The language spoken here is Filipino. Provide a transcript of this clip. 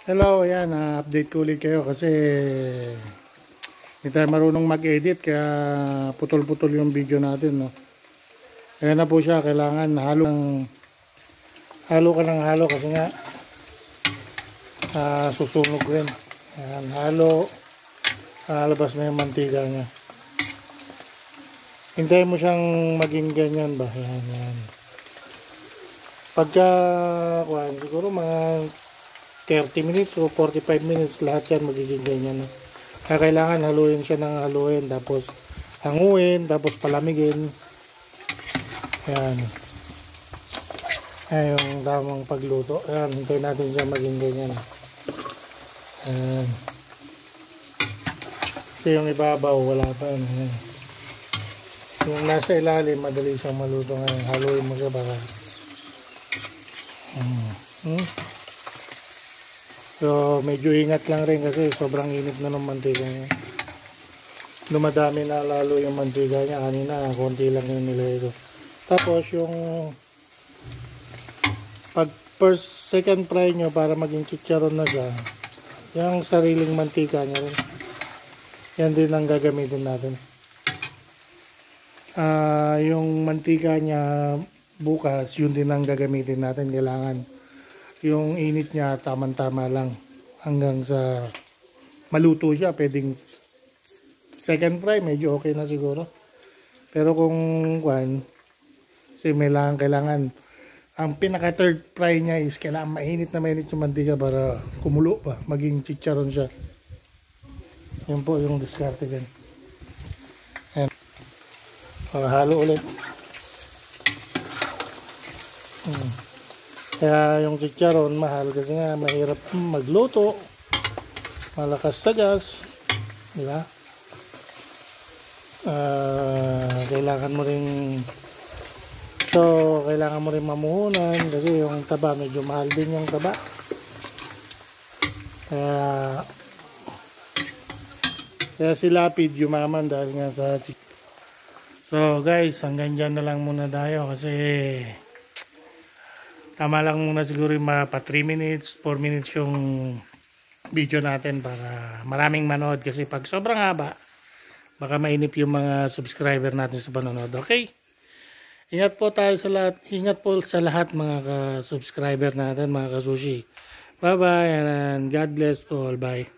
Hello, ayan, update ko ulit kayo kasi hindi tayo marunong mag-edit kaya putol-putol yung video natin, no. Ayan na po siya, kailangan halo ka ng halo kasi nga susunog rin. Ayan, halo, lalabas na yung mantika niya. Hintayin mo siyang maging ganyan ba, ayan. Pagka, siguro mga 30 minutes o 45 minutes, lahat yan magiging ganyan. Kaya kailangan haluin siya ng haluin, tapos hanguin, tapos palamigin. Ayan. Ayan yung tamang pagluto. Ayan, hintayin natin siya maging ganyan. Ayan. Kasi yung ibabaw, wala pa. Ayan. Yung nasa ilalim, madali siyang maluto ngayon. Haluin mo siya para. So, medyo ingat lang rin kasi sobrang init na ng mantika niya. Dumadami na lalo yung mantika niya. Kanina, konti lang yung nilagay ko. Tapos, yung pag first, second fry nyo para maging chicharon na siya, yung sariling mantika niya rin. Yan din ang gagamitin natin. Yung mantika niya bukas, yun din ang gagamitin natin. Kailangan yung init niya tamang-tama lang hanggang sa maluto siya. Pwedeng second fry, medyo okay na siguro. Pero kung kasi kailangan ang pinaka third fry niya is kailangan mainit na mainit yung mantika para kumulo pa, maging chicharon siya. Yan po yung diskarte din. Ayan. Halo ulit. Kaya yung chicharon mahal kasi nga mahirap magluto, malakas sa gas, di ba? Kailangan mo rin mamuhunan kasi yung taba medyo mahal din yung taba. Kaya si Lapid yumaman dahil nga sa chicharon. So guys, hanggang dyan na lang muna tayo kasi tama lang muna siguro yung pa 3 minutes, 4 minutes yung video natin para maraming manood kasi pag sobrang haba, baka mainip yung mga subscriber natin sa panonood. Okay? Ingat po tayo sa lahat. Ingat po sa lahat mga subscriber natin, mga kasushi. Bye-bye and God bless to all. Bye.